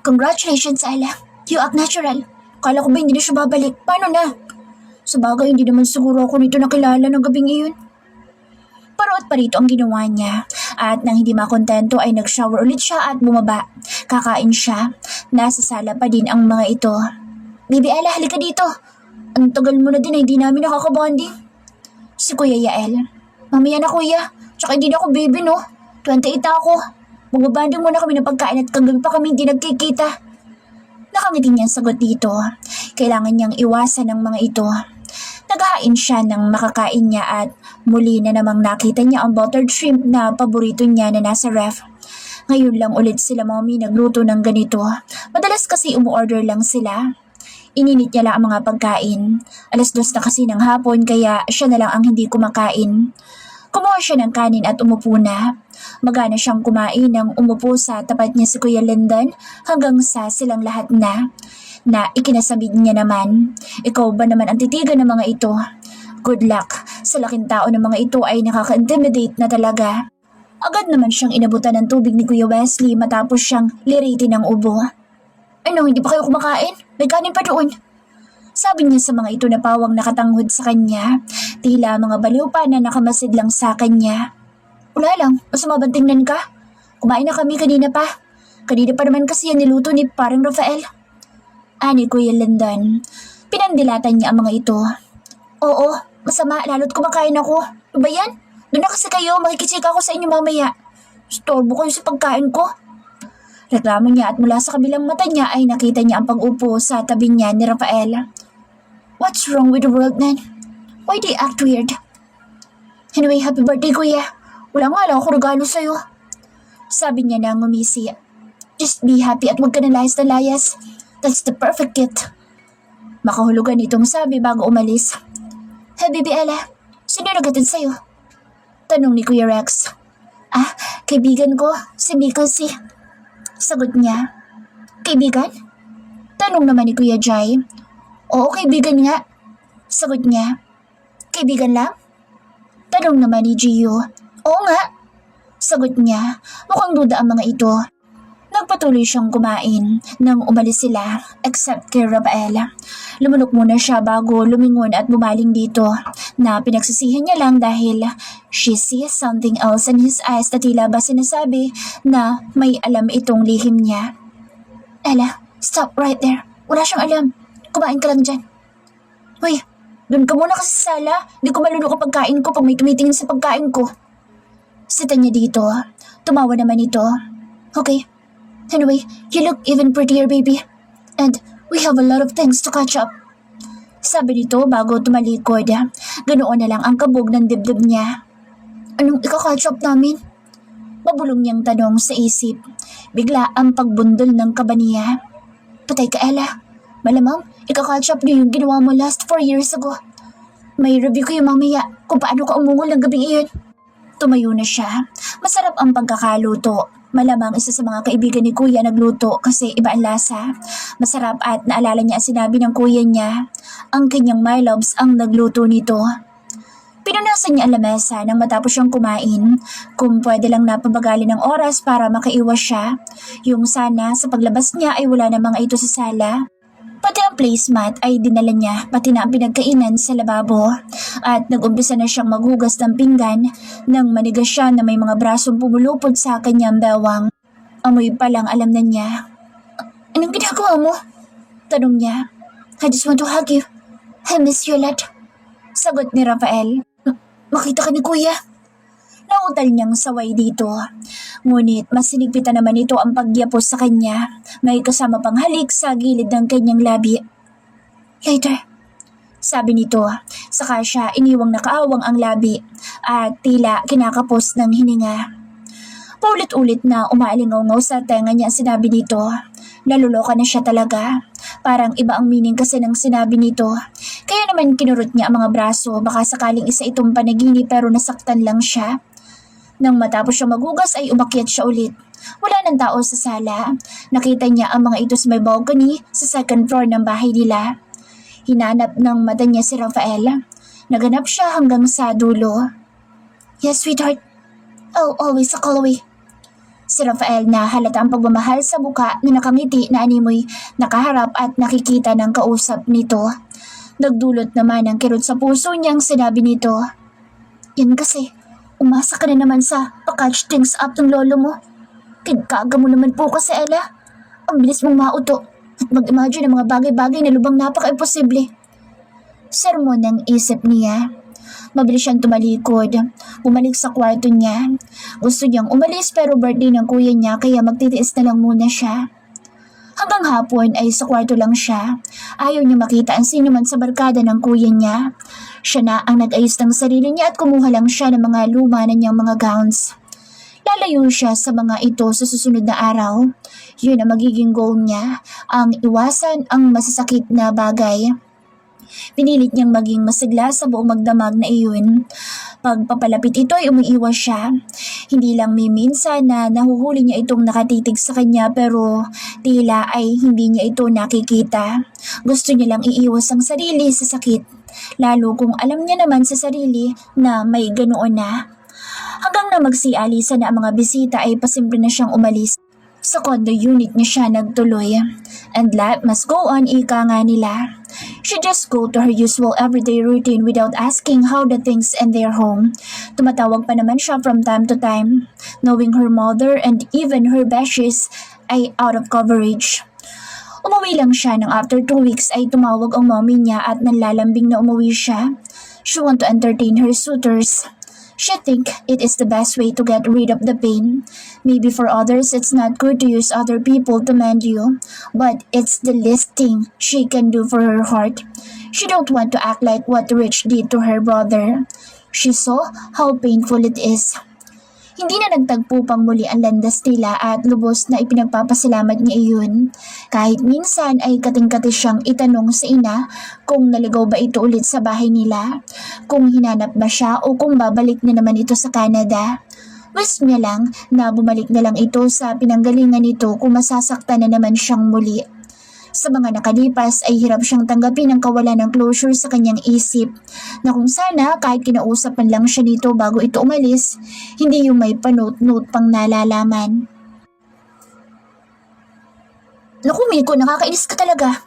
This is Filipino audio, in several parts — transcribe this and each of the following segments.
Congratulations, Ella. You act natural. Kala ko ba hindi na siya babalik? Paano na? Sabagay, hindi naman siguro ako nito nakilala ng gabing iyon. Parot pa rito ang ginawa niya at nang hindi makontento ay nag-shower ulit siya at bumaba. Kakain siya. Nasa sala pa din ang mga ito. Baby Ella, halika dito. Ang tagal mo na din ay hindi namin nakakabonding. Si Kuya Yael. Mamaya na kuya. Tsaka hindi na ako baby no. 28 ako. Magbabanding muna kami ng pagkain at kagabi pa kami hindi nagkikita. Nakangiti niyang sagot dito. Kailangan niyang iwasan ng mga ito. Naghahain siya ng makakain niya at muli na namang nakita niya ang buttered shrimp na paborito niya na nasa ref. Ngayon lang ulit sila mommy nagluto ng ganito. Madalas kasi umuorder lang sila. Ininit niya lang ang mga pagkain. 2:00 na kasi ng hapon kaya siya na lang ang hindi kumakain. Kumuha siya ng kanin at umupo na. Magana siyang kumain nang umupo sa tapat niya si Kuya Lyndon hanggang sa silang lahat na ikinasabid niya naman. Ikaw ba naman ang titigan ng mga ito? Good luck. Sa laking tao ng mga ito ay nakaka-intimidate na talaga. Agad naman siyang inabutan ng tubig ni Kuya Wesley matapos siyang liritin ng ubo. Ano, hindi pa kayo kumakain? May kanin pa doon. Sabi niya sa mga ito na pawang nakatanghod sa kanya. Tila mga baliw pa na nakamasid lang sa kanya. Wala lang, masama bang tingnan ka? Kumain na kami kanina pa. Kanina pa naman kasi yan niluto ni parang Rafael. Ani Kuya Lyndon. Pinandilatan niya ang mga ito. Oo, masama, lalo't kumakain ako. Ano ba yan? Doon na kasi kayo, makikitsika ako sa inyo mamaya. Storbo kayo sa pagkain ko. Reklamo niya at mula sa kabilang mata niya ay nakita niya ang pag-upo sa tabi niya ni Rafael. What's wrong with the world, man? Why they act weird? Anyway, happy birthday, Kuya. Wala nga lang ako regalo sa'yo. Sabi niya na ngumisi. Just be happy at huwag ka na layas. That's the perfect gift. Makahulugan itong sabi bago umalis. Hey, baby Ella, sino nagatid sa'yo? Tanong ni Kuya Rex. Kaibigan ko, si Mikasi. Sagot niya. Kaibigan? Tanong naman ni Kuya Jai. Oo, kaibigan nga. Sagot niya. Kaibigan lang? Tanong naman ni Gio. Oo nga. Sagot niya. Mukhang duda ang mga ito. Nagpatuloy siyang kumain nang umalis sila except kay Rafael. Lumunok muna siya bago lumingon at bumaling dito na pinagsisihan niya lang dahil she sees something else in his eyes na tila ba sinasabi na may alam itong lihim niya. Ella, stop right there. Wala siyang alam. Kumain ka lang dyan. Hoy, doon ka muna kasi sa sala. Hindi ko malunok ang pagkain ko pag may tumitingin sa pagkain ko. Sita niya dito. Tumawa naman ito. Okay. Anyway, you look even prettier, baby. And we have a lot of things to catch up. Sabi nito bago tumalikod. Ganoon na lang ang kabog ng dibdib niya. Anong ika-catch up namin? Mabulong niyang tanong sa isip. Bigla ang pagbundol ng kaba niya. Patay ka, Ella. Malamang, ika-catch up niyo yung ginawa mo last 4 years ago. May review kayo mamaya kung paano ka umungol ng gabing iyon. Tumayo na siya. Masarap ang pagkakaluto. Malamang isa sa mga kaibigan ni Kuya nagluto kasi iba ang lasa. Masarap at naalala niya ang sinabi ng kuya niya. Ang kanyang my loves ang nagluto nito. Pinunasan niya ang lamesa nang matapos siyang kumain. Kung pwede lang napabagali ng oras para makaiwas siya. Yung sana sa paglabas niya ay wala na mga ito sa sala. Pati ang placemat ay dinala niya, pati na ang pinagkainan sa lababo. At nag-umpisa na siyang maghugas ng pinggan nang manigas siya na may mga brasong pumulupod sa kanyang bewang. Amoy pa lang alam na niya. Anong ginagawa mo? Tanong niya. I just want to hug you. I miss you a lot. Sagot ni Rafael. Makita ka ni Kuya. Nautal niyang saway dito. Ngunit mas sinigpitan naman ito ang pagyapos sa kanya. May kasama pang halik sa gilid ng kanyang labi. Later. Sabi nito. Saka siya iniwang nakaawang ang labi at tila kinakapos ng hininga. Paulit-ulit na umaalingaw sa tenga niya ang sinabi nito. Naluloka na siya talaga. Parang iba ang meaning kasi ng sinabi nito. Kaya naman kinurot niya ang mga braso. Baka sakaling isa itong panaginip pero nasaktan lang siya. Nang matapos siya maghugas ay umakyat siya ulit. Wala nang tao sa sala. Nakita niya ang mga ito sa may balcony sa second floor ng bahay nila. Hinanap ng mata niya si Rafael. Naganap siya hanggang sa dulo. Yes, sweetheart. Oh, always a call away. Si Rafael na halata ang pagmamahal sa buka na nakangiti na animoy nakaharap at nakikita ng kausap nito. Nagdulot naman ng kirot sa puso niyang sinabi nito, "Yan kasi, umasa ka na naman sa pa-catch things up ng lolo mo. Kinkaga mo naman po kasi, Ella. Ang bilis mong mauto at mag-imagine ng mga bagay-bagay na lubang napaka-imposible." Sermon ng isip niya. Mabilis siyang tumalikod. Bumalik sa kwarto niya. Gusto niyang umalis pero birthday ng kuya niya kaya magtitiis na lang muna siya. Hanggang hapon ay sa kwarto lang siya. Ayaw niya makita ang sino man sa barkada ng kuya niya. Siya na ang nag-ayos ng sarili niya at kumuha lang siya ng mga luma na niyang mga gowns. Lalayo siya sa mga ito sa susunod na araw. Yun ang magiging goal niya, ang iwasan ang masasakit na bagay. Pinilit niyang maging masigla sa buong magdamag na iyon. Pagpapalapit ito ay umiiwas siya. Hindi lang minsan na nahuhuli niya itong nakatitig sa kanya pero tila ay hindi niya ito nakikita. Gusto niya lang iiwas ang sarili sa sakit, lalo kung alam niya naman sa sarili na may ganoon na. Hanggang na magsialisa na ang mga bisita ay pasimple na siyang umalis. Sa condo unit niya siya nagtuloy. And life must go on, ika nga nila. She just go to her usual everyday routine without asking how the things in their home. Tumatawag pa naman siya from time to time, knowing her mother and even her besties ay out of coverage. Umuwi lang siya nang after 2 weeks ay tumawag ang mommy niya at nanlalambing na umuwi siya. She want to entertain her suitors. She think it is the best way to get rid of the pain. Maybe for others it's not good to use other people to mend you, but it's the least thing she can do for her heart. She don't want to act like what Rich did to her brother. She saw how painful it is. Hindi na nagtagpo pang muli ang landas nila at lubos na ipinagpapasalamat niya iyon. Kahit minsan ay kating-kati siyang itanong sa ina kung naligaw ba ito ulit sa bahay nila, kung hinanap ba siya o kung babalik na naman ito sa Canada. Wish niya lang na bumalik na lang ito sa pinanggalingan nito kung masasaktan na naman siyang muli. Sa mga nakalipas ay hirap siyang tanggapin ang kawalan ng closure sa kanyang isip na kung sana kahit kinausap man lang siya nito bago ito umalis, hindi yung may pa-note-note pang nalalaman. Naku Miko, nakakainis ka talaga.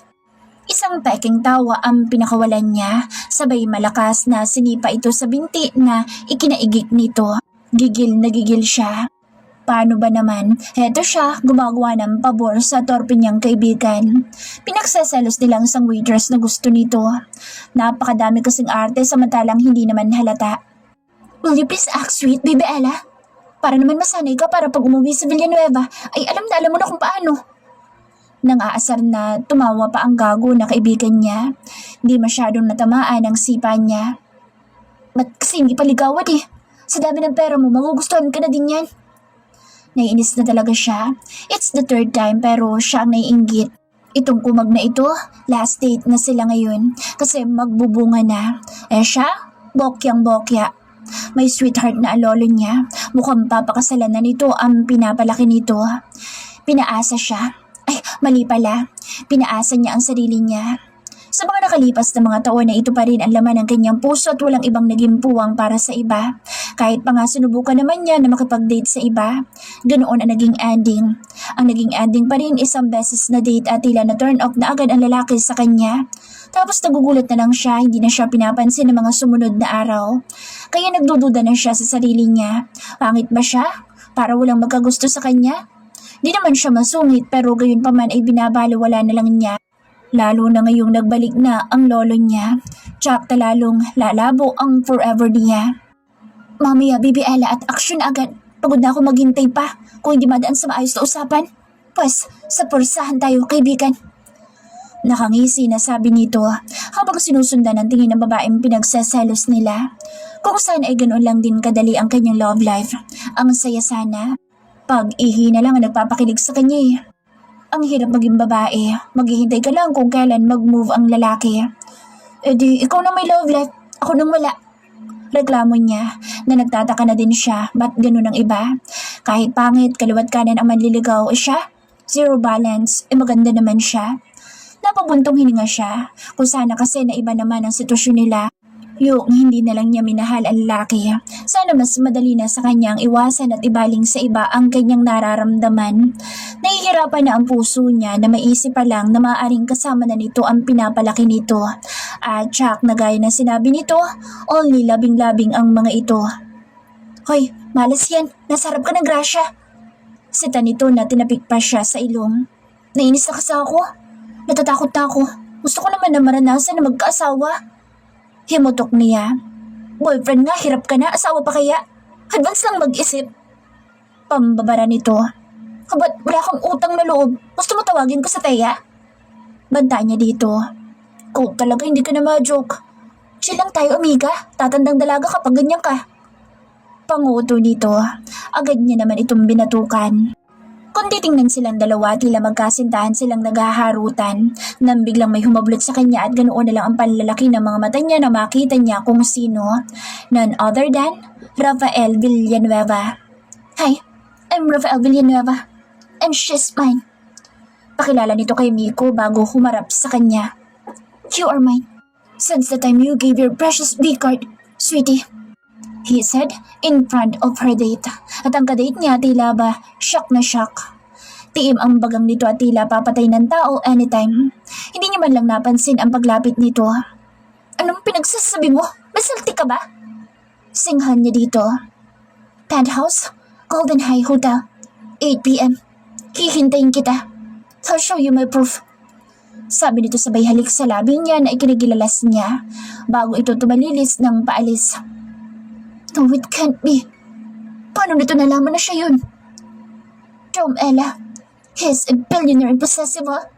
Isang peking tawa ang pinakawalan niya, sabay malakas na sinipa ito sa binti na ikinaigik nito. Gigil na gigil siya. Paano ba naman? Heto siya, gumagawa ng pabor sa torpe niyang kaibigan. Pinagseselos nilang isang waitress na gusto nito. Napakadami kasing arte samantalang hindi naman halata. Will you please act sweet, Baby Ella? Para naman masanay ka para pag umuwi sa Villanueva ay alam mo na kung paano. Nang aasar na tumawa pa ang gago na kaibigan niya. Hindi masyadong natamaan ang sipa niya. Ba't kasi hindi paligawan eh? Sa dami ng pera mo, magugustuhan ka na din yan. Naiinis na talaga siya. It's the 3rd time pero siya ang naiinggit. Itong kumag na ito, last date na sila ngayon kasi magbubunga na. Siya, bokyang-bokya. May sweetheart na lolo niya. Mukhang papakasalan na nito ang pinapalaki nito. Pinaasa siya. Ay, mali pala. Pinaasa niya ang sarili niya. Sa mga nakalipas na mga taon na ito pa rin ang laman ng kanyang puso at walang ibang naging puwang para sa iba. Kahit pa nga sinubukan naman niya na makipag-date sa iba, ganoon ang naging ending. Ang naging ending pa rin isang beses na date at tila na turn off na agad ang lalaki sa kanya. Tapos nagugulat na lang siya, hindi na siya pinapansin ng mga sumunod na araw. Kaya nagdududa na siya sa sarili niya. Pangit ba siya? Para walang magkagusto sa kanya? Di naman siya masungit pero gayon pa man ay binabaliwala na lang niya. Lalo na ngayong nagbalik na ang lolo niya, tsak lalong lalabo ang forever niya. Mamaya, Baby Ella, at aksyon agad. Pagod na ako maghintay pa kung hindi madaan sa maayos na usapan. Pues, sa pursahan tayo, kaibigan. Nakangisi na sabi nito habang sinusundan ang tingin ng babaeng pinagseselos nila. Kung saan ay ganoon lang din kadali ang kanyang love life. Ang saya sana. Pag-ihi na lang ang nagpapakilig sa kanya eh. Ang hirap maging babae. Maghihintay ka lang kung kailan mag-move ang lalaki. Di, ikaw na may love life. Ako nang wala. Reklamo niya na nagtataka na din siya. Ba't ganun ang iba? Kahit pangit, kaliwat kanan ang manliligaw, siya? Zero balance, maganda naman siya. Napabuntong hininga siya. Kung sana kasi na iba naman ang sitwasyon nila. Yung hindi na lang niya minahal ang lalaki. Sana mas madali na sa kanyang iwasan at ibaling sa iba ang kanyang nararamdaman. Nahihirapan na ang puso niya na maisip pa lang na maaaring kasama na nito ang pinapalaki nito. At tsak na gaya na sinabi nito, only labing-labing ang mga ito. Hoy, malas yan. Nasarap ka ng grasya. Sita nito na tinapik pa siya sa ilong. Nainis na kasi ako. Natatakot na ako. Gusto ko naman na maranasan na magkaasawa. Himutok niya. Boyfriend nga, hirap ka na. Asawa pa kaya? Advance lang mag-isip. Pambabara nito. Kabat wala kang utang na loob. Gusto mo tawagin ko sa Teya? Banta niya dito. Kung talaga hindi ka na ma-joke. Chill lang tayo, amiga. Tatandang dalaga kapag ganyan ka. Panguto nito. Agad niya naman itong binatukan. Kung titingnan silang dalawa, tila magkasintahan silang naghaharutan. Nang biglang may humablot sa kanya at ganoon na lang ang panlalaki ng mga mata niya na makita niya kung sino. None other than Rafael Villanueva. Hi, I'm Rafael Villanueva. And she's mine. Pakilala nito kay Miko bago humarap sa kanya. You are mine. Since the time you gave your precious V-card, sweetie. He said in front of her date. At ang kadate niya tila ba shock na shock. Tiim ang bagang nito at tila papatay ng tao anytime. Hindi niya man lang napansin ang paglapit nito. Anong pinagsasabi mo? Masalti ka ba? Singhan niya dito. Penthouse, Golden High Hotel, 8 p.m. Hihintayin kita. I'll show you my proof. Sabi nito sabay halik sa labi niya na ikinigilalas niya bago ito tumalilis ng paalis. No, it can't be. Paano nito nalaman na siya yun? Tom Ella, he's a billionaire and possessive, huh?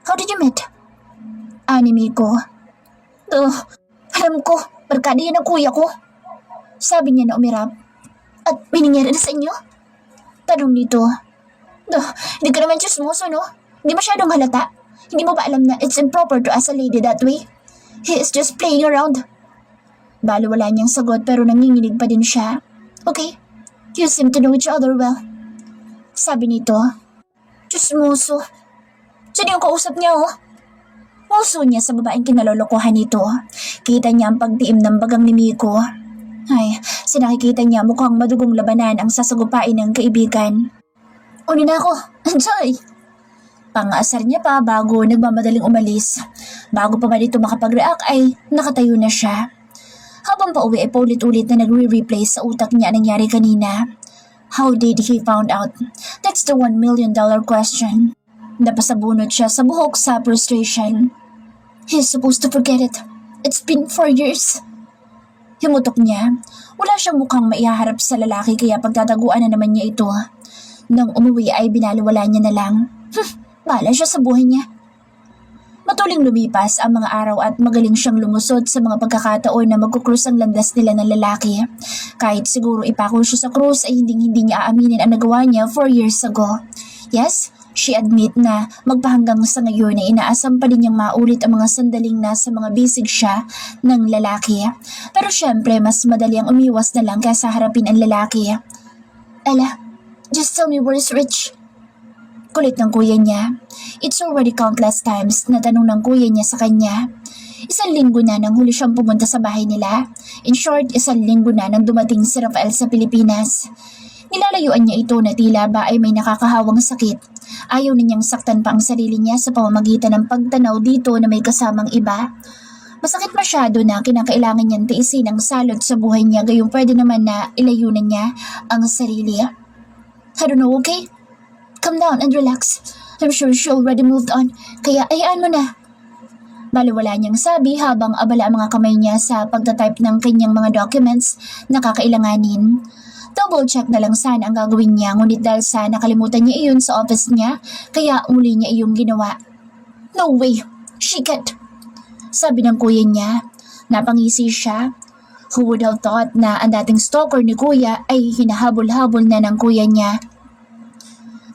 How did you meet? Anime ko. Alam ko, barkada yan ang kuya ko. Sabi niya na umirap. At binigyan na sa inyo? Tanong nito. Hindi ka naman chismoso, no? Hindi masyadong halata. Hindi mo ba alam na it's improper to ask a lady that way? He is just playing around. Balo wala niyang sagot pero nanginginig pa din siya. Okay, you seem to know each other well. Sabi nito. Chismoso. Sino yung kausap niya, oh? Puso niya sa babaeng kinalolokohan nito. Kita niya ang pagtiim ng bagang ni Miko. Ay, sinakikita niya mukhang madugong labanan ang sasagupain ng kaibigan. Uni na ako. Enjoy! Pangaasar niya pa bago nagmamadaling umalis. Bago pa man ito makapag-react ay nakatayo na siya. Habang pauwi ay paulit-ulit na nagre-replay sa utak niya ang nangyari kanina. How did he found out? That's the $1 million question. Napasabunot siya sa buhok sa frustration. He's supposed to forget it. It's been 4 years. Himutok niya. Wala siyang mukhang maihaharap sa lalaki kaya pagtataguan na naman niya ito. Nang umuwi ay binaliwala niya na lang. Bahala siya sa buhay niya. Matuling lumipas ang mga araw at magaling siyang lumusod sa mga pagkakataon na magkukrus ang landas nila ng lalaki. Kahit siguro ipako siya sa krus ay hindi niya aaminin ang nagawa niya 4 years ago. Yes, she admit na magpahanggang sa ngayon ay inaasam pa din niyang maulit ang mga sandaling nasa mga bisig siya ng lalaki. Pero syempre mas madali ang umiwas na lang kaysa harapin ang lalaki. Ella, just tell me where's Rich? Kulit ng kuya niya. It's already countless times na tanong ng kuya niya sa kanya. 1 linggo na nang huli siyang pumunta sa bahay nila. In short, 1 linggo na nang dumating si Rafael sa Pilipinas. Nilalayuan niya ito na tila ba ay may nakakahawang sakit. Ayaw na niyang saktan pa ang sarili niya sa pamamagitan ng pagtanaw dito na may kasamang iba. Masakit masyado na kinakailangan niyang tiisin ang salot sa buhay niya gayong pwede naman na ilayunan niya ang sarili. I don't know, okay? Calm down and relax. I'm sure she already moved on, kaya ayaan mo na. Baliwala niyang sabi habang abala ang mga kamay niya sa pagtatype ng kanyang mga documents na kakailanganin. Double check na lang sana ang gagawin niya ngunit dahil sa nakalimutan niya iyon sa office niya, kaya muli niya iyong ginawa. No way, she can't. Sabi ng kuya niya. Napangisi siya. Who would have thought na ang dating stalker ni kuya ay hinahabol-habol na ng kuya niya.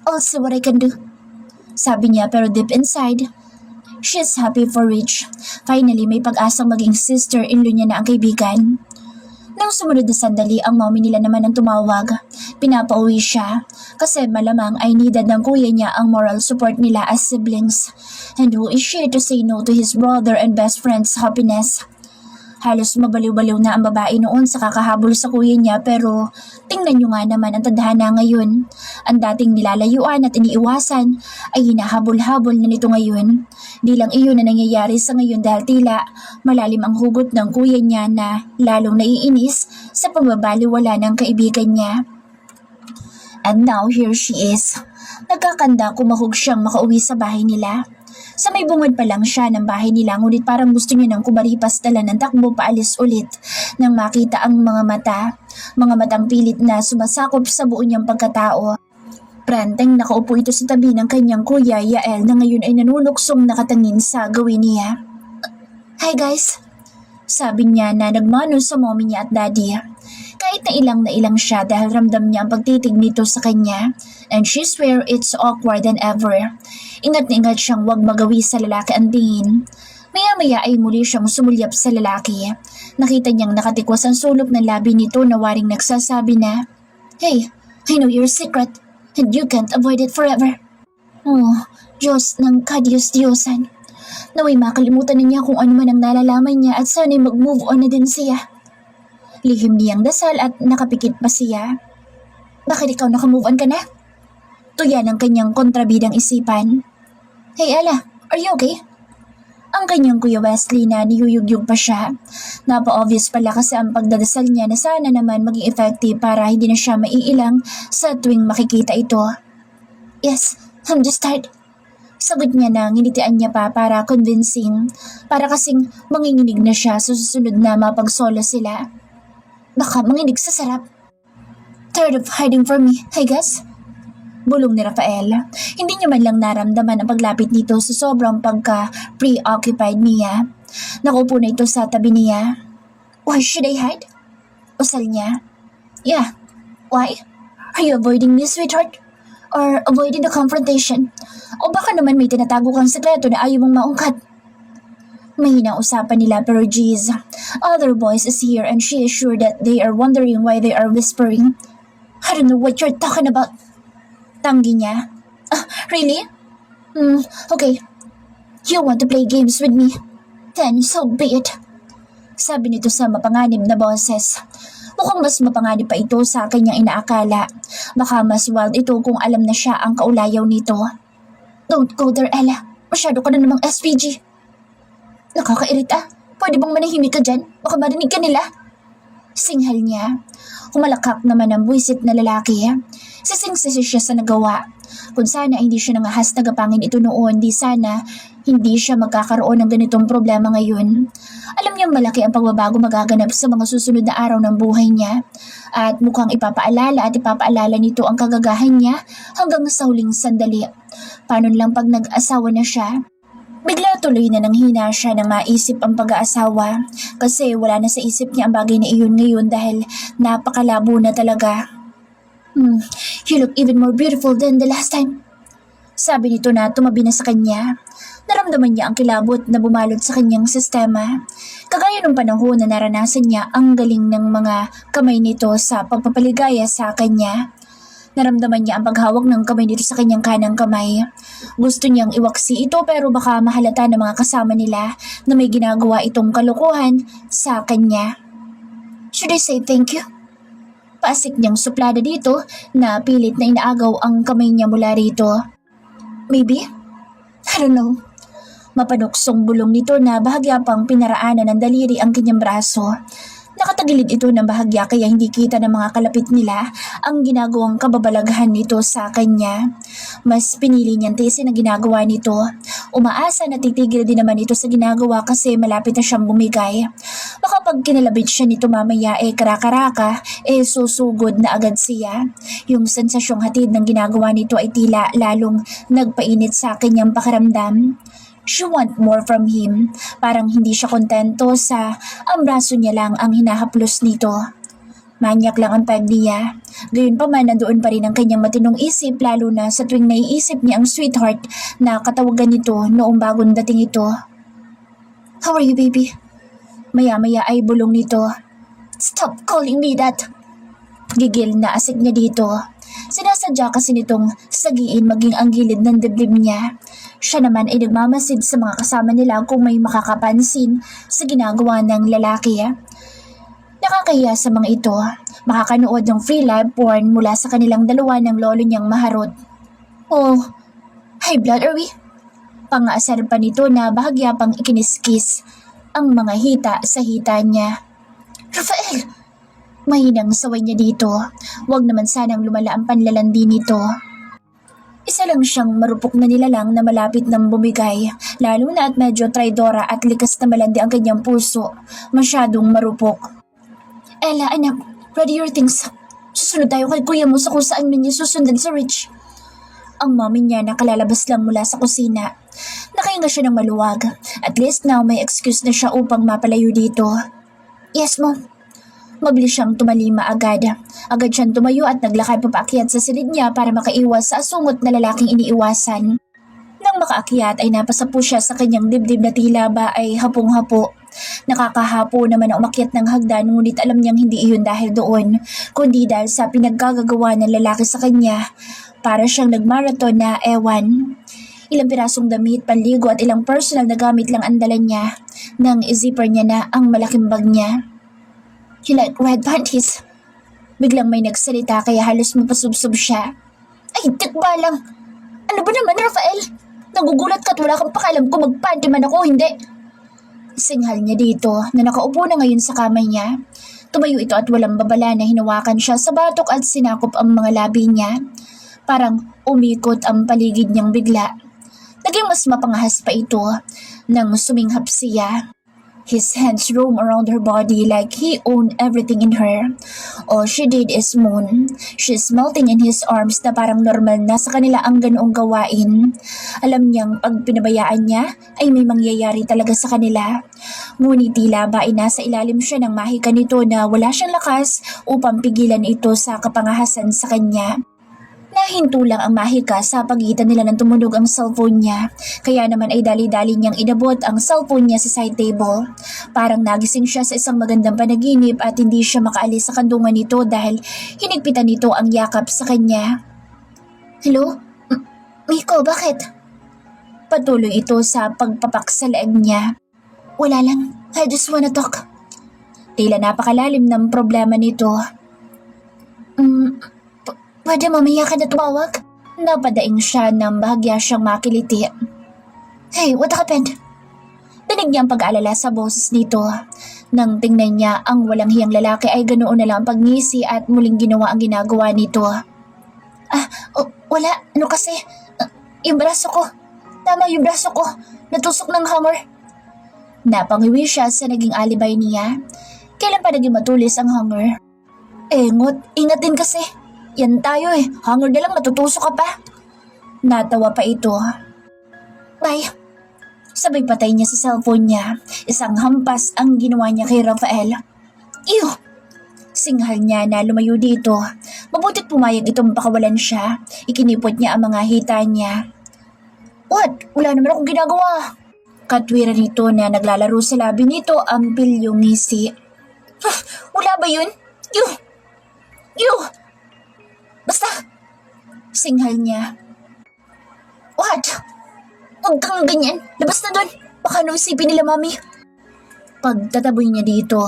I'll see what I can do. Sabi niya pero deep inside, she's happy for Rich. Finally, may pag-asang maging sister-in-law niya na ang kaibigan. Nang sumunod na sandali, ang mommy nila naman ang tumawag. Pinapauwi siya kasi malamang ay needed ng kuya niya ang moral support nila as siblings. And who is she to say no to his brother and best friend's happiness? Halos mabaliw-baliw na ang babae noon sa kakahabol sa kuya niya pero tingnan nyo nga naman ang tadhana ngayon. Ang dating nilalayuan at iniiwasan ay hinahabol-habol na nito ngayon. Di lang iyon na nangyayari sa ngayon dahil tila malalim ang hugot ng kuya niya na lalong naiinis sa pambabaliwala ng kaibigan niya. And now here she is. Nagkakanda kumahog siyang makauwi sa bahay nila. Sa may bungad pa lang siya ng bahay nila ngunit parang gusto niya nang kumaripas tala ng takbo paalis ulit nang makita ang mga matang pilit na sumasakop sa buo niyang pagkatao. Pranteng nakaupo ito sa tabi ng kanyang kuya Yael na ngayon ay nanunuksong nakatangin sa gawin niya. Hi guys, sabi niya na nagmano sa mommy niya at daddy. Kahit na ilang siya dahil ramdam niya ang pagtitig nito sa kanya and she swear it's awkward than ever. Ingat na ingat siyang wag magawi sa lalaki ang tingin. Maya-maya ay muli siyang sumulyap sa lalaki. Nakita niyang nakatikwas ang sulok ng labi nito na waring nagsasabi na, Hey, I know your secret and you can't avoid it forever. Oh, Diyos ng kadiyos-diyosan. Naway makalimutan na niya kung ano man ang nalalaman niya at sana'y mag-move on na din siya. Lihim niyang dasal at nakapikit pa siya. Bakit ikaw nakamove on ka na? Tuya ng kanyang kontrabidang isipan. Hey Ella, are you okay? Ang kanyang kuya Wesley na niyuyugyug pa siya. Napa-obvious pala kasi ang pagdadasal niya na sana naman maging effective para hindi na siya maiilang sa tuwing makikita ito. Yes, I'm just tired. Sagot niya na nginitian niya pa para convincing, para kasing manginginig na siya sa susunod na mapagsolo sila. Baka manginig sa sarap. Tired of hiding from me, I guess. Bulong ni Rafael. Hindi niya man lang naramdaman ang paglapit nito sa sobrang pagka-preoccupied niya. Nakaupo na ito sa tabi niya. Why should I hide? Usal niya. Yeah, why? Are you avoiding me, sweetheart? Or avoiding the confrontation? O baka naman may tinatago kang sekreto na ayaw mong maungkat? Mahina usapan nila pero geez, other boys is here and she is sure that they are wondering why they are whispering. I don't know what you're talking about. Tanggi niya. Really? Okay. You want to play games with me? Then so be it. Sabi nito sa mapanganib na boses. Mukhang mas mapanganib pa ito sa kanyang inaakala. Baka mas wild ito kung alam na siya ang kaulayaw nito. Don't go there, Ella. Masyado ka na namang SPG. Nakakairita. Pwede bang manahimik ka dyan? Baka marinig ka nila. Singhal niya. Humalakak naman ang buwisit na lalaki. Sising-sisi siya sa nagawa. Kung sana hindi siya nangahas na gapangin ito noon, di sana hindi siya magkakaroon ng ganitong problema ngayon. Alam niyang malaki ang pagbabago magaganap sa mga susunod na araw ng buhay niya. At mukhang ipapaalala nito ang kagagahan niya hanggang sa huling sandali. Paano lang pag nag-asawa na siya? Bigla tuloy na nanghina siya nang maisip ang pag-aasawa kasi wala na sa isip niya ang bagay na iyon ngayon dahil napakalabo na talaga. You look even more beautiful than the last time. Sabi nito na tumabi na sa kanya. Naramdaman niya ang kilabot na bumalot sa kanyang sistema. Kagaya ng panahon na naranasan niya ang galing ng mga kamay nito sa pagpapaligaya sa kanya. Naramdaman niya ang paghawak ng kamay nito sa kanyang kanang kamay. Gusto niyang iwaksi ito pero baka mahalata ng mga kasama nila na may ginagawa itong kalokohan sa kanya. Should I say thank you? Paasik niyang suplada dito na pilit na inaagaw ang kamay niya mula rito. Maybe? I don't know. Mapanuksong bulong nito na bahagya pang pinaraanan ng daliri ang kanyang braso. Nakatagilid ito ng bahagya kaya hindi kita ng mga kalapit nila ang ginagawang kababalaghan nito sa kanya. Mas pinili niyang tiisin ang ginagawa nito. Umaasa na titigil din naman ito sa ginagawa kasi malapit na siyang bumigay. Baka pag kinalabit siya nito mamaya karakaraka susugod na agad siya. Yung sensasyong hatid ng ginagawa nito ay tila lalong nagpainit sa kanyang pakiramdam. She want more from him. Parang hindi siya kontento sa ang braso niya lang ang hinahaplos nito. Manyak lang ang peg niya. Gayunpaman nandoon pa rin ang kanyang matinong isip lalo na sa tuwing naiisip niya ang sweetheart na katawagan nito noong bagong dating ito. How are you, baby? Maya-maya ay bulong nito. Stop calling me that. Gigil na asik niya dito. Sinasadya kasi nitong sagiin maging ang gilid ng dibdib niya. Siya naman ay nagmamasid sa mga kasama nila kung may makakapansin sa ginagawa ng lalaki. Nakakahiya sa mga ito, makakanood ng free live porn mula sa kanilang dalawa ng lolo niyang maharot. Oh, high blood are we? Pangaasar pa nito na bahagya pang ikiniskis ang mga hita sa hita niya. Rafael! Mahinang saway niya dito. Huwag naman sanang lumala ang panlalandi nito. Isa lang siyang marupok na nilalang na malapit ng bumigay, lalo na at medyo traidora at likas na malandi ang kanyang puso. Masyadong marupok. Ella, anak, ready your things. Susunod tayo kay kuya mo sa kung saan niya susundan sa Rich. Ang mommy niya nakalalabas lang mula sa kusina. Nakahinga siya ng maluwag. At least now may excuse na siya upang mapalayo dito. Yes, mom. Mabilis siyang tumalima agad. Agad siyang tumayo at naglakad papaakyat sa silid niya para makaiwas sa asungot na lalaking iniiwasan. Nang makaakyat ay napasapo siya sa kanyang dibdib na tila ba ay hapong-hapo. Nakakahapo naman ang umakyat ng hagdan ngunit alam niyang hindi iyon dahil doon, kundi dahil sa pinaggagawa ng lalaki sa kanya. Para siyang nagmarathon na ewan. Ilang pirasong damit, panligo at ilang personal na gamit lang ang dala niya nang i-zipper niya na ang malaking bag niya. You like red panties? Biglang may nagsalita kaya halos mapasubsob siya. Ay, tikba lang. Ano ba naman, Rafael? Nagugulat ka at wala kang pakialam kung magpanty man ako, hindi. Singhal niya dito na nakaupo na ngayon sa kamay niya. Tumayo ito at walang babala na hinawakan siya sa batok at sinakop ang mga labi niya. Parang umikot ang paligid niyang bigla. Naging mas mapangahas pa ito nang suminghap siya. His hands roam around her body like he owned everything in her. All she did is moan. She's melting in his arms na parang normal na sa kanila ang ganoong gawain. Alam niyang pag pinabayaan niya ay may mangyayari talaga sa kanila. Ngunit tila ba ay nasa ilalim siya ng mahika nito na wala siyang lakas upang pigilan ito sa kapangahasan sa kanya. Nahinto lang ang mahika sa pagitan nila nang tumunog ang cellphone niya. Kaya naman ay dali-dali niyang inabot ang cellphone niya sa side table. Parang nagising siya sa isang magandang panaginip at hindi siya makaalis sa kandungan nito dahil hinigpitan nito ang yakap sa kanya. Hello? Miko, bakit? Patuloy ito sa pagpapak sa leeg niya. Wala lang, I just wanna talk. Tila napakalalim ng problema nito. Pwede mamaya ka na tumawag? Napadaing siya nang bahagya siyang makiliti. Hey, what happened? Dinig niya ang pag-aalala sa boses nito. Nang tingnan niya ang walang hiyang lalaki ay ganoon na lang ang pagngisi at muling ginawa ang ginagawa nito. Wala. Ano kasi? Yung braso ko. Tama yung braso ko. Natusok ng hanger. Napangiwi siya sa naging alibay niya. Kailan pa naging matulis ang hanger? Ngot, ingat din kasi. Yan tayo hanger na lang matutusok ka pa. Natawa pa ito. Bye. Sabay patay niya sa cellphone niya. Isang hampas ang ginawa niya kay Rafael. Ew! Singhal niya na lumayo dito. Mabuti't pumayag itong pakawalan siya. Ikinipot niya ang mga hita niya. What? Wala naman akong ginagawa. Katwiran nito na naglalaro sa labi nito ang pilyong ngisi. Wala ba yun? Ew! Basta! Singhal niya. What? Huwag kang ganyan. Labas na doon. Baka naisipin nila mami. Pagtataboy niya dito,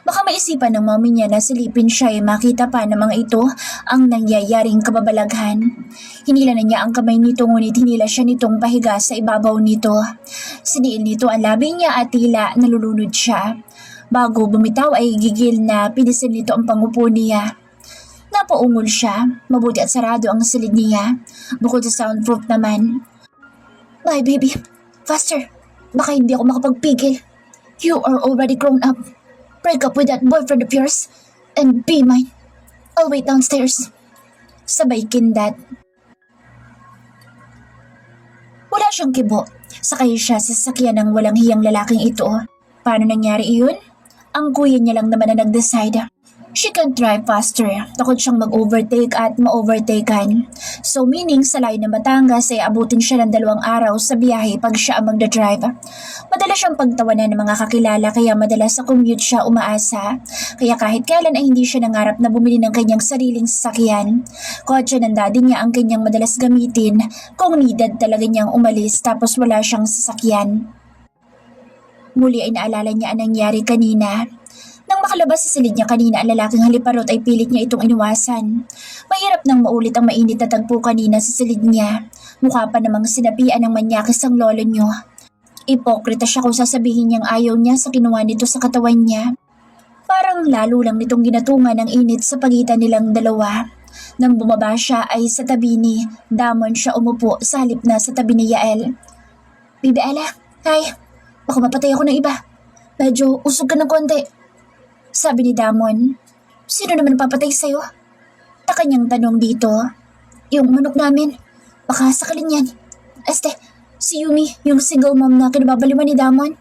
baka maisipan ng mami niya na silipin siya ay makita pa ng mga ito ang nangyayaring kababalaghan. Hinila na niya ang kamay nito ngunit hinila siya nitong pahiga sa ibabaw nito. Siniil nito ang labi niya at tila nalulunod siya. Bago bumitaw ay gigil na pinisil nito ang pangupo niya. Napaungol siya, mabuti at sarado ang silid niya, bukod sa soundproof naman. Bye baby, faster, baka hindi ako makapagpigil. You are already grown up. Break up with that boyfriend of yours and be mine. I'll wait downstairs. Sabay kindat. Wala siyang kibo, sakay siya sa sasakyan ng walang hiyang lalaking ito. Paano nangyari iyon? Ang kuya niya lang naman na nag-decide. She can drive faster. Takot siyang mag-overtake at ma-overtaken. So meaning sa layo ng Batangas ay abutin siya ng 2 araw sa biyahe pag siya ang magdadrive. Madalas siyang pagtawanan ng mga kakilala kaya madalas sa commute siya umaasa. Kaya kahit kailan ay hindi siya nangarap na bumili ng kanyang sariling sasakyan. Kotse ng daddy niya ang kanyang madalas gamitin kung needed talaga niyang umalis tapos wala siyang sasakyan. Muli ay naalala niya ang nangyari kanina. Nang makalabas sa silid niya kanina ang lalaking haliparot ay pilit niya itong iniwasan. Mahirap nang maulit ang mainit na tagpo kanina sa silid niya. Mukha pa namang sinapian ng manyakis ang lolo niyo. Ipokrita siya kung sasabihin niyang ayaw niya sa kinuha nito sa katawan niya. Parang lalo lang nitong ginatungan ng init sa pagitan nilang dalawa. Nang bumaba siya ay sa tabi ni Damon siya umupo sa halip na sa tabi ni Yael. Bibi Ella, hi. Baka mapatay ako ng iba. Medyo usog ka ng konti. Sabi ni Damon. Sino naman papatay sa'yo? Taka niyang tanong dito. Yung manok namin. Baka sakalin yan. Si Yumi, yung single mom na kinababaliwan ni Damon.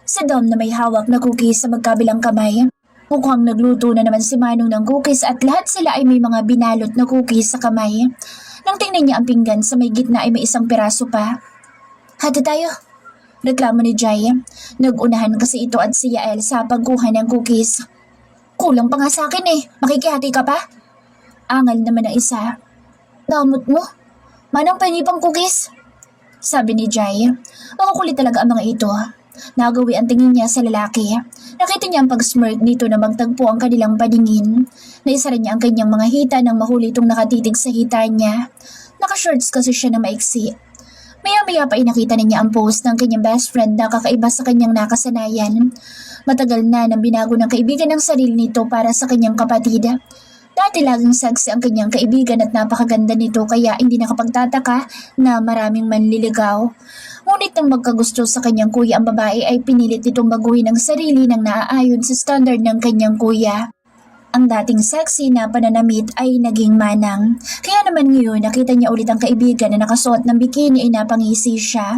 Si Dom na may hawak na cookies sa magkabilang kamay. Mukhang nagluto na naman si Manong ng cookies at lahat sila ay may mga binalot na cookies sa kamay. Nang tingnan niya ang pinggan sa may gitna ay may isang piraso pa. Hati tayo. Reklamo ni Jai. Nag-unahan kasi ito at si Yael sa pagkuha ng cookies. Kulang pa nga sa akin eh. Makikihati ka pa? Angal naman ng isa. Damot mo. Manang pahingi pang cookies? Sabi ni Jai. Makukulit talaga ang mga ito. Nagawi ang tingin niya sa lalaki. Nakita niya ang pag-smirk nito na magtagpo ang kanilang paningin. Naisara niya ang kanyang mga hita nang mahuli itong nakatitig sa hita niya. Naka-shorts kasi siya na maiksi. Maya-maya pa nakita niya ang post ng kanyang best friend na kakaiba sa kanyang nakasanayan. Matagal na nang binago ng kaibigan ng sarili nito para sa kanyang kapatid. Dati laging sexy ang kanyang kaibigan at napakaganda nito kaya hindi nakapagtataka na maraming manliligaw. Ngunit nang magkagusto sa kanyang kuya ang babae ay pinilit nitong baguhin ang sarili nang naaayon sa standard ng kanyang kuya. Ang dating sexy na pananamit ay naging manang. Kaya naman ngayon nakita niya ulit ang kaibigan na nakasuot ng bikini ay napangisi siya.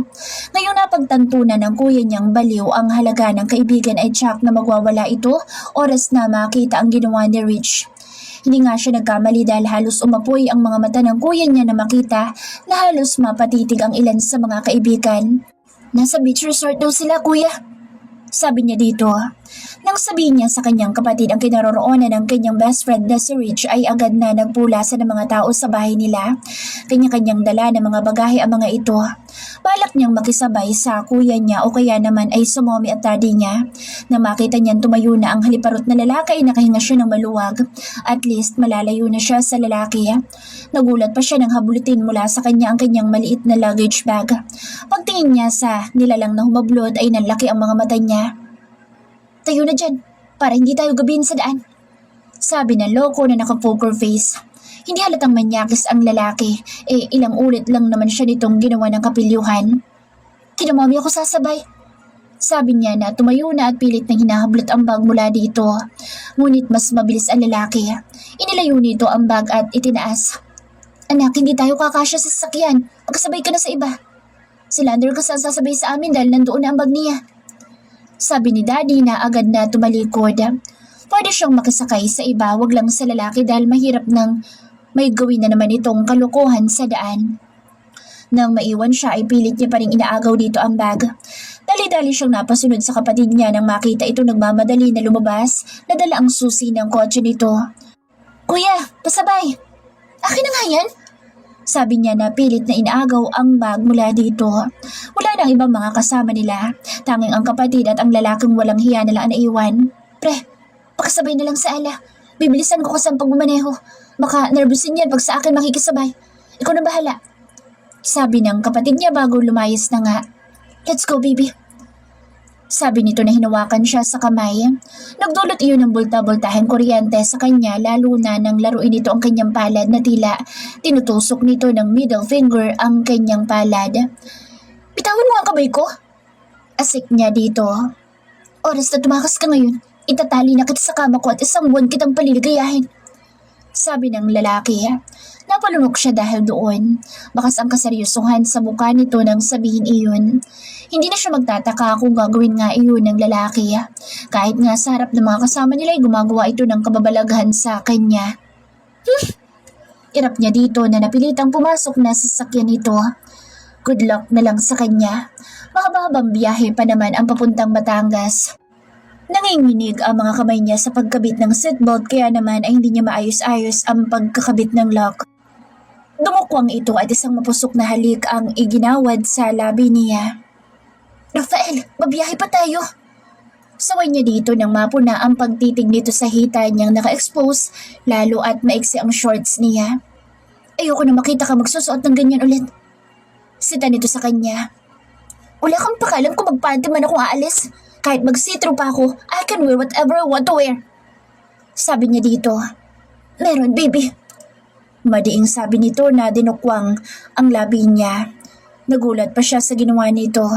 Ngayong napagtantunan ng kuya niyang baliw ang halaga ng kaibigan ay tsak na magwawala ito oras na makita ang ginawa ni Rich. Hindi nga siya nagkamali dahil halos umapoy ang mga mata ng kuya niya na makita na halos mapatitig ang ilan sa mga kaibigan. Nasa beach resort daw sila kuya. Sabi niya dito. Nang sabihin niya sa kanyang kapatid ang kinaroroonan ng kanyang best friend na si Rich ay agad na nagpulasan ng mga tao sa bahay nila. Kanya-kanyang dala ng mga bagahe ang mga ito. Balak niyang makisabay sa kuya niya o kaya naman ay sa mommy at daddy niya. Nang makita niyang tumayo na ang haliparot na lalaki ay nakahinga siya ng maluwag. At least malalayo na siya sa lalaki. Nagulat pa siya nang habulutin mula sa kanya ang kanyang maliit na luggage bag. Pagtingin niya sa nilalang na humablod ay nanlaki ang mga mata niya. Tayo na dyan, para hindi tayo gabihin sa daan. Sabi ng loko na naka-poker face. Hindi halatang manyakis ang lalaki, ilang ulit lang naman siya nitong ginawa ng kapilyuhan. Kinamami ako sasabay. Sabi niya na tumayo na at pilit nang hinahablot ang bag mula dito. Ngunit mas mabilis ang lalaki. Inilayo nito ang bag at itinaas. Anak, hindi tayo kakasya sa sasakyan. Magkasabay ka na sa iba. Si Lander kasi ang sasabay sa amin dahil nandoon na ang bag niya. Sabi ni Daddy na agad na tumalikod. Pwede siyang makisakay sa iba, wag lang sa lalaki dahil mahirap nang may gawin na naman itong kalokohan sa daan. Nang maiwan siya ay pilit niya pa rin inaagaw dito ang bag. Dali-dali siyang napasunod sa kapatid niya nang makita ito nagmamadali na lumabas na dala ang susi ng kotse nito. Kuya, pasabay! Akin na nga yan! Sabi niya na pilit na inaagaw ang bag mula dito. Wala nang ibang mga kasama nila. Tanging ang kapatid at ang lalaking walang hiya na lang naiwan. Pre, pakasabay na lang sa ala. Bibilisan ko kasi ang pagmamaneho. Baka nervousin yan pag sa akin makikisabay. Ikaw na bahala. Sabi ng kapatid niya bago lumayas na nga. Let's go, baby. Sabi nito na hinawakan siya sa kamay. Nagdulot iyon ng bulta-bultahan kuryente sa kanya lalo na nang laruin nito ang kanyang palad na tila tinutusok nito ng middle finger ang kanyang palad. Bitawan mo ang kamay ko. Asik niya dito. Oras na tumakas ka ngayon, itatali na kita sa kama ko at isang buwan kitang paliligayahin. Sabi ng lalaki. Napalunok siya dahil doon. Bakas ang kaseryosohan sa mukha nito nang sabihin iyon. Hindi na siya magtataka kung gagawin nga iyon ng lalaki. Kahit nga sa harap ng mga kasama nila ay gumagawa ito ng kababalaghan sa kanya. Irap niya dito na napilitang pumasok na sa sasakyan nito. Good luck na lang sa kanya. Mahaba-habang biyahe pa naman ang papuntang Batangas. Nanginginig ang mga kamay niya sa pagkabit ng seatbelt kaya naman ay hindi niya maayos-ayos ang pagkakabit ng lock. Dumukwang ito at isang mapusok na halik ang iginawad sa labi niya. Rafael, mabiyahe pa tayo. Saway niya dito nang mapuna ang pagtitig nito sa hita niyang naka-expose lalo at maiksi ang shorts niya. Ayoko na makita ka magsusuot ng ganyan ulit. Sita nito sa kanya. Wala kang pakalam kung magpanty man akong aalis. Kahit mag-see-through pa ako, I can wear whatever I want to wear. Sabi niya dito. Meron, baby. Madiing sabi nito na dinukwang ang labi niya. Nagulat pa siya sa ginawa nito.